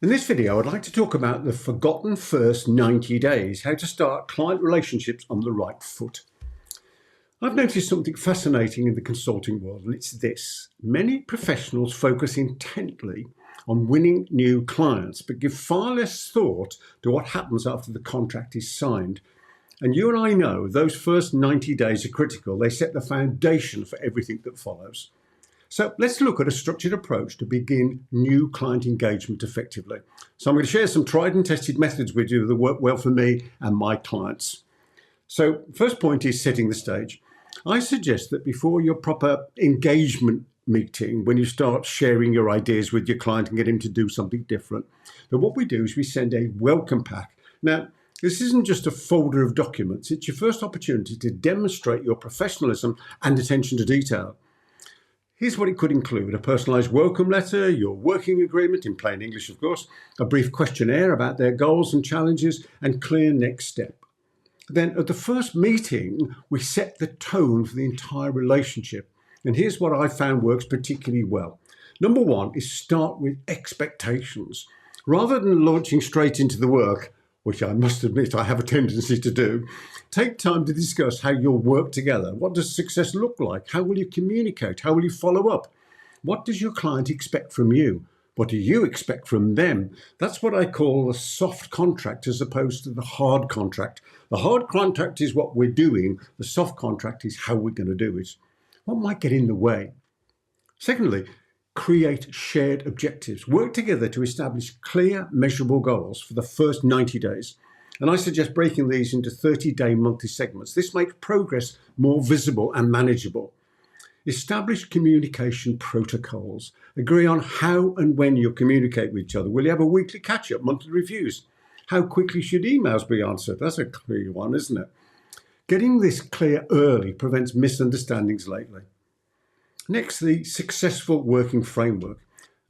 In this video, I'd like to talk about the forgotten first 90 days, how to start client relationships on the right foot. I've noticed something fascinating in the consulting world, and it's this. Many professionals focus intently on winning new clients, but give far less thought to what happens after the contract is signed. And you and I know those first 90 days are critical. They set the foundation for everything that follows. So let's look at a structured approach to begin new client engagement effectively. So I'm going to share some tried and tested methods with you that work well for me and my clients. So first point is setting the stage. I suggest that before your proper engagement meeting, when you start sharing your ideas with your client and get him to do something different, that what we do is we send a welcome pack. Now, this isn't just a folder of documents. It's your first opportunity to demonstrate your professionalism and attention to detail. Here's what it could include: a personalised welcome letter, your working agreement, in plain English of course, a brief questionnaire about their goals and challenges, and clear next step. Then at the first meeting, we set the tone for the entire relationship. And here's what I found works particularly well. Number one is start with expectations. Rather than launching straight into the work, which I must admit I have a tendency to do, take time to discuss how you'll work together. What does success look like? How will you communicate? How will you follow up? What does your client expect from you? What do you expect from them? That's what I call a soft contract as opposed to the hard contract. The hard contract is what we're doing. The soft contract is how we're going to do it. What might get in the way? Secondly, create shared objectives. Work together to establish clear, measurable goals for the first 90 days. And I suggest breaking these into 30-day monthly segments. This makes progress more visible and manageable. Establish communication protocols. Agree on how and when you'll communicate with each other. Will you have a weekly catch-up, monthly reviews? How quickly should emails be answered? That's a clear one, isn't it? Getting this clear early prevents misunderstandings lately. Next, the successful working framework.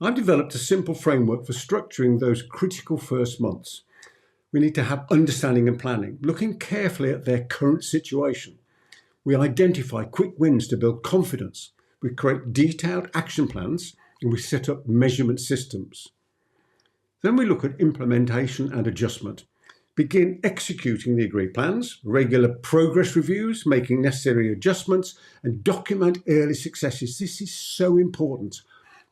I've developed a simple framework for structuring those critical first months. We need to have understanding and planning, looking carefully at their current situation. We identify quick wins to build confidence. We create detailed action plans, and we set up measurement systems. Then we look at implementation and adjustment. Begin executing the agreed plans, regular progress reviews, making necessary adjustments, and document early successes. This is so important.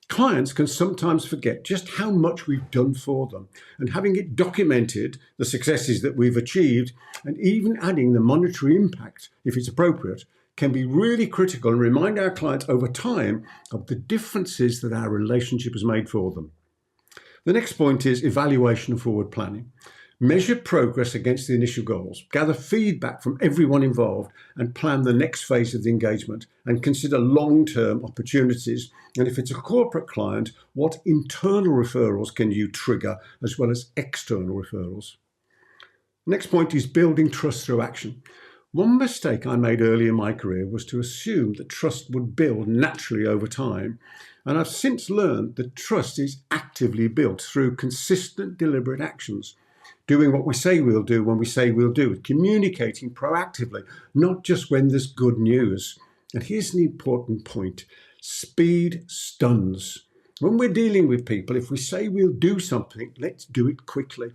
Clients can sometimes forget just how much we've done for them, and having it documented, the successes that we've achieved, and even adding the monetary impact, if it's appropriate, can be really critical and remind our clients over time of the differences that our relationship has made for them. The next point is evaluation and forward planning. Measure progress against the initial goals, gather feedback from everyone involved, and plan the next phase of the engagement, and consider long-term opportunities. And if it's a corporate client, what internal referrals can you trigger as well as external referrals? Next point is building trust through action. One mistake I made early in my career was to assume that trust would build naturally over time. And I've since learned that trust is actively built through consistent, deliberate actions. Doing what we say we'll do when we say we'll do it, communicating proactively, not just when there's good news. And here's an important point: speed stuns. When we're dealing with people, if we say we'll do something, let's do it quickly.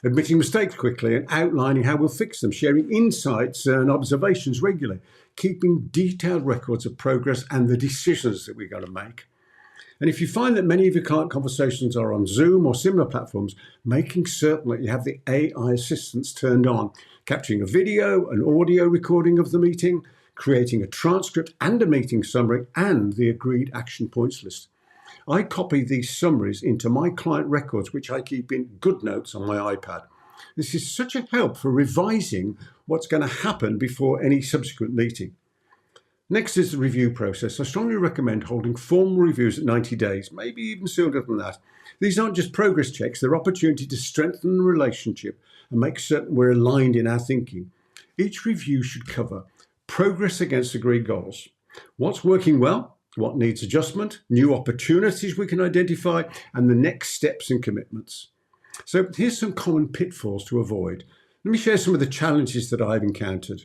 Admitting mistakes quickly and outlining how we'll fix them, sharing insights and observations regularly, keeping detailed records of progress and the decisions that we're going to make. And if you find that many of your client conversations are on Zoom or similar platforms, making certain that you have the AI assistants turned on, capturing a video, an audio recording of the meeting, creating a transcript and a meeting summary, and the agreed action points list. I copy these summaries into my client records, which I keep in GoodNotes on my iPad. This is such a help for revising what's going to happen before any subsequent meeting. Next is the review process. I strongly recommend holding formal reviews at 90 days, maybe even sooner than that. These aren't just progress checks, they're opportunity to strengthen the relationship and make certain we're aligned in our thinking. Each review should cover progress against agreed goals, what's working well, what needs adjustment, new opportunities we can identify, and the next steps and commitments. So here's some common pitfalls to avoid. Let me share some of the challenges that I've encountered.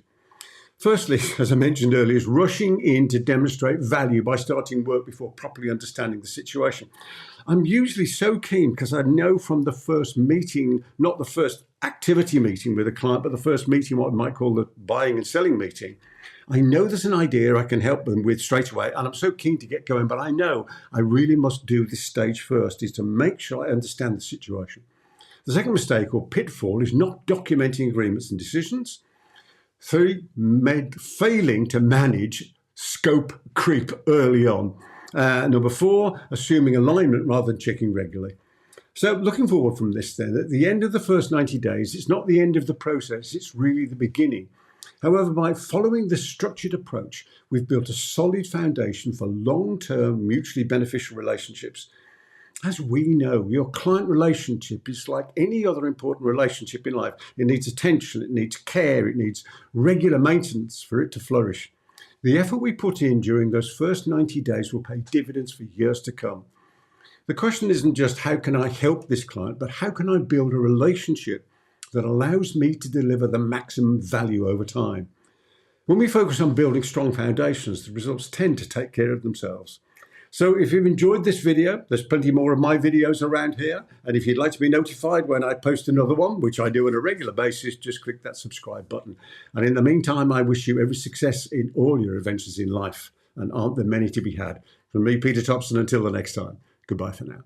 Firstly, as I mentioned earlier, is rushing in to demonstrate value by starting work before properly understanding the situation. I'm usually so keen because I know from the first meeting, not the first activity meeting with a client, but the first meeting, what I might call the buying and selling meeting, I know there's an idea I can help them with straight away, and I'm so keen to get going, but I know I really must do this stage first, is to make sure I understand the situation. The second mistake or pitfall is not documenting agreements and decisions. Three, failing to manage scope creep early on. Number four, assuming alignment rather than checking regularly. So looking forward from this then, at the end of the first 90 days, it's not the end of the process, it's really the beginning. However, by following this structured approach, we've built a solid foundation for long-term mutually beneficial relationships. As we know, your client relationship is like any other important relationship in life. It needs attention, it needs care, it needs regular maintenance for it to flourish. The effort we put in during those first 90 days will pay dividends for years to come. The question isn't just how can I help this client, but how can I build a relationship that allows me to deliver the maximum value over time? When we focus on building strong foundations, the results tend to take care of themselves. So if you've enjoyed this video, there's plenty more of my videos around here. And if you'd like to be notified when I post another one, which I do on a regular basis, just click that subscribe button. And in the meantime, I wish you every success in all your adventures in life. And aren't there many to be had? From me, Peter Thomson, until the next time, goodbye for now.